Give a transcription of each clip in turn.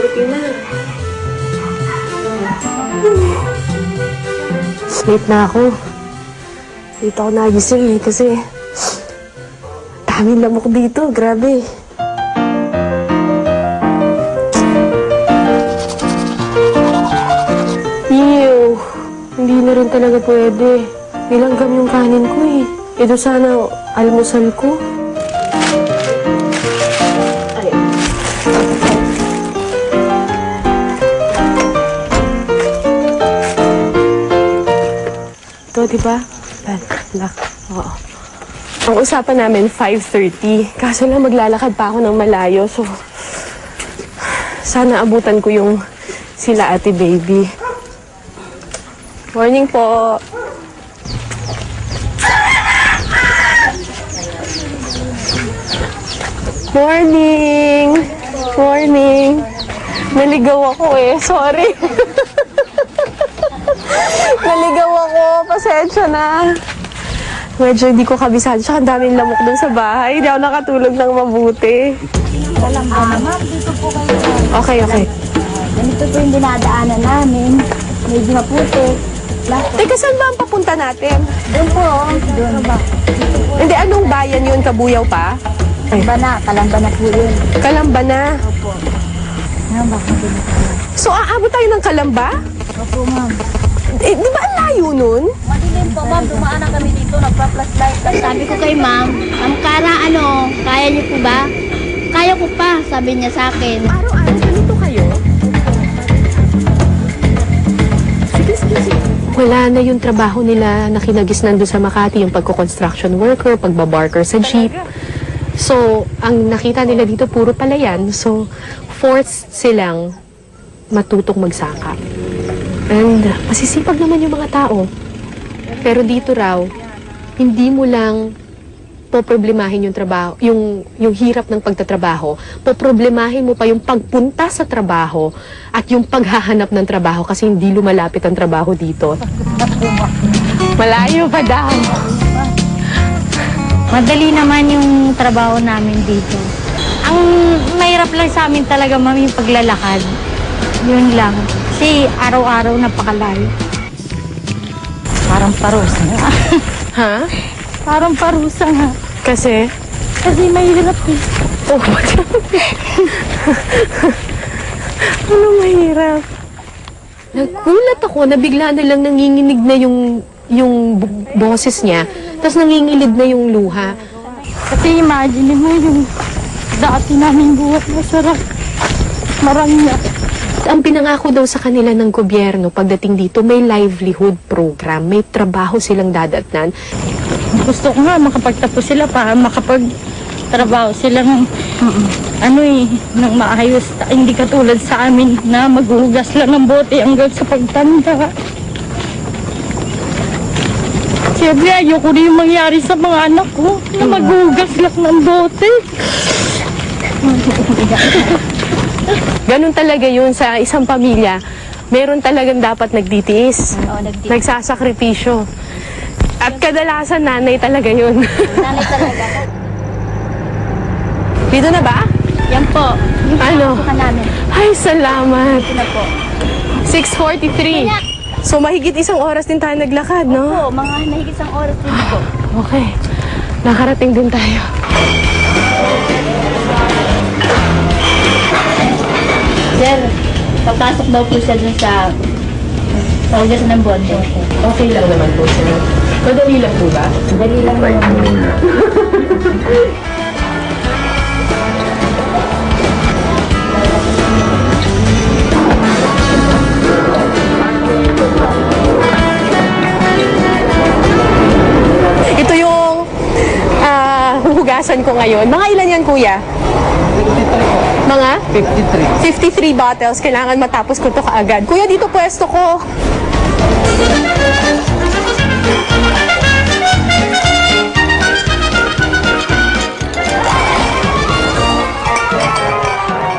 5:30 na. Late na ako. Dito ako nagising eh, kasi daming lamok dito, grabe. Ew, hindi na rin talaga pwede. Nilanggam yung kanin ko eh. Ito sana almusal ko. Ay. Ito, diba? Oo. Ang usapan namin, 5:30. Kaso lang maglalakad pa ako ng malayo, so sana abutan ko yung sila ate baby. Morning po. Morning! Morning! Naligaw ako eh. Sorry. Naligaw ako. Pasensya na. Medyo hindi ko kabisado. Tsaka ang daming lamok dun sa bahay. Hindi ako nakatulog ng mabuti. Ma'am, dito po kayo. Okay, okay. Ganito po yung dinadaanan namin. Medyo maputi. Teka, saan ba ang papunta natin? Doon po, doon ba? Hindi, anong bayan yun? Kabuyaw pa? Kalamba na po yun. Kalamba na. Opo. Kalamba na po. So, aabot tayo ng Kalamba? Opo, ma'am. Eh, di ba ang layo nun? Madilim po, ma'am. Dumaan na kami dito. Nagpa-flashlight. Sabi ko kay ma'am, Ma'am Cara, kaya niyo po ba? Kaya ko pa, sabi niya sa akin. Araw-araw ganito kayo? Sige. Wala na yung trabaho nila na kinagis nandun sa Makati, yung pagko-construction worker, pagbabarker sa jeep. So, ang nakita nila dito puro palayan. So, forced silang matutong magsaka. And masisipag naman yung mga tao. Pero dito raw, hindi mo lang poproblemahin yung trabaho, yung hirap ng pagtatrabaho. Poproblemahin mo pa yung pagpunta sa trabaho at yung paghahanap ng trabaho kasi hindi lumalapit ang trabaho dito. Malayo pa daw. Madali naman yung trabaho namin dito. Ang mahirap lang sa amin talaga, ma'am, yung paglalakad. Yun lang. Kasi araw-araw napakalayo. Parang parusa nga. Ha? Parang parusa nga. Kasi? Kasi mahirap eh. Oh, ano mahirap? Nagulat ako na bigla na lang nanginginig na yung boses niya, tapos nangingilid na yung luha. Kasi imagine mo yung dati namin buhat na sarap. Marangya. Ang pinangako daw sa kanila ng gobyerno pagdating dito, may livelihood program, may trabaho silang dadatnan. Gusto ko nga makapagtapos sila para makapagtrabaho sila ng ng maayos. Hindi katulad sa amin na maghuhugas lang ng bote hanggang sa pagtanda. Siyempre, ayoko rin yung mangyari sa mga anak ko na maghuhugas lang ng bote. Ganun talaga yun sa isang pamilya. Meron talagang dapat nagtitiis, nagsasakripisyo. At kadalasan nanay talaga yun. Nanay talaga. Dito na ba? Yan po. Ano? Yung namin. Ay, salamat. Ito na po. 6:43. So, mahigit isang oras din tayo naglakad, no? Po, mga nahigit isang oras din po. Okay. Nakarating din tayo. Sir, pagpasok daw po siya dun sa hugasan ng bote. Okay lang naman po, sir. Madali lang po ba? Dali lang naman. Ito yung hugasan ko ngayon. Mga ilan yan, kuya? 53 Mga? 53. 53 bottles. Kailangan matapos ko to kaagad. Kuya, dito pwesto ko.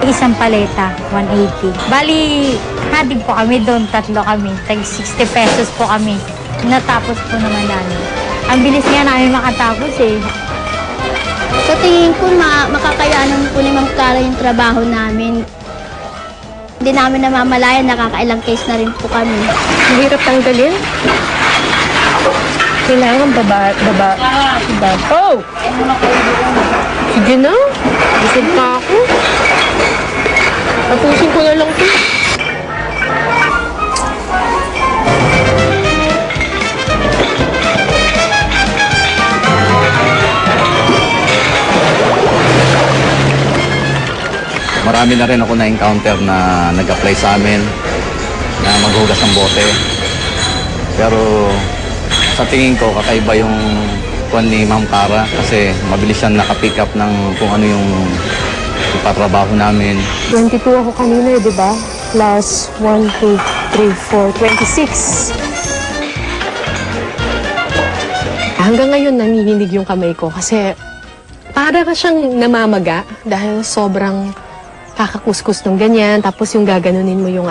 Isang paleta, 180. Bali, hadig po kami doon, 3 kami. Tag 60 pesos po kami. Natapos po naman namin. Ang bilis nga namin makatapos eh. Sa tingin ko, makakayanan po ni Ma'am Cara yung trabaho namin. Hindi namin namamalayan, nakakailang case na rin po kami. Mahirap tanggalin. Kailangan baba. Oh! Sige na. Busog pa ako. Tapusin ko na lang ito. Marami na rin ako na-encounter na nag-apply sa amin na maghugas ng bote. Pero sa tingin ko, kakaiba yung kwan ni Ma'am Cara kasi mabilis siyang nakapick up ng kung ano yung ipatrabaho namin. 22 ako kanina, di ba? Plus 1, 2, 3, 4, 26. Hanggang ngayon, nanginginig yung kamay ko kasi para ka siyang namamaga dahil sobrang kakakuskus ng ganyan, tapos yung gaganunin mo yung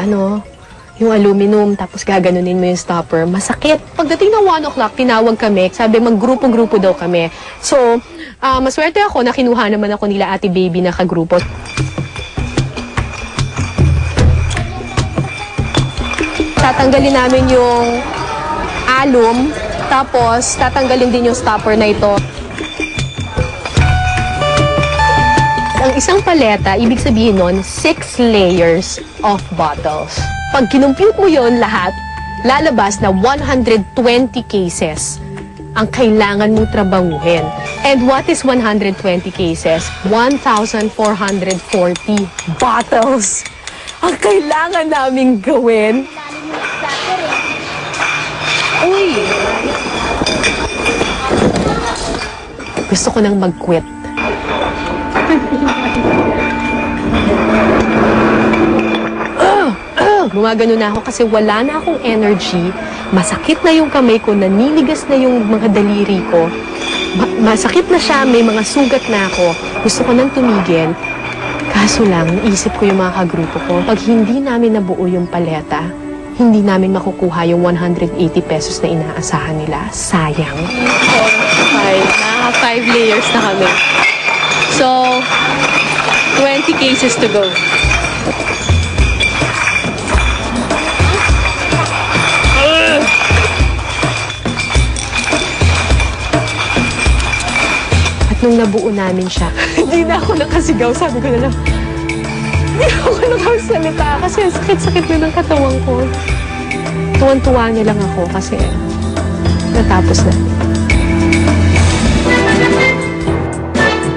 yung aluminum, tapos gaganunin mo yung stopper. Masakit. Pagdating ng 1 o'clock, tinawag kami. Sabi, maggrupo-grupo daw kami. So, maswerte ako na kinuha naman ako nila Ate Baby na kagrupo. Tatanggalin namin yung alum, tapos tatanggalin din yung stopper na ito. Ang isang paleta, ibig sabihin nun, 6 layers of bottles. Pag kinumpute mo yon lahat, lalabas na 120 cases ang kailangan mong trabahuhin. And what is 120 cases? 1,440 bottles ang kailangan naming gawin. Uy! Gusto ko nang mag-quit. Gumagano na ako kasi wala na akong energy. Masakit na yung kamay ko, naninigas na yung mga daliri ko. Masakit na siya, may mga sugat na ako. Gusto ko nang tumigil. Kaso lang, naisip ko yung mga kagrupo ko. Pag hindi namin nabuo yung paleta, hindi namin makukuha yung 180 pesos na inaasahan nila. Sayang. 5 layers na kami. So, 20 cases to go. At nung nabuo namin siya, hindi na ako nakasigaw. Sabi ko na lang, hindi ako nakasalita kasi sakit-sakit na ng katawan ko. Tuwan-tuwa niya lang ako kasi natapos na.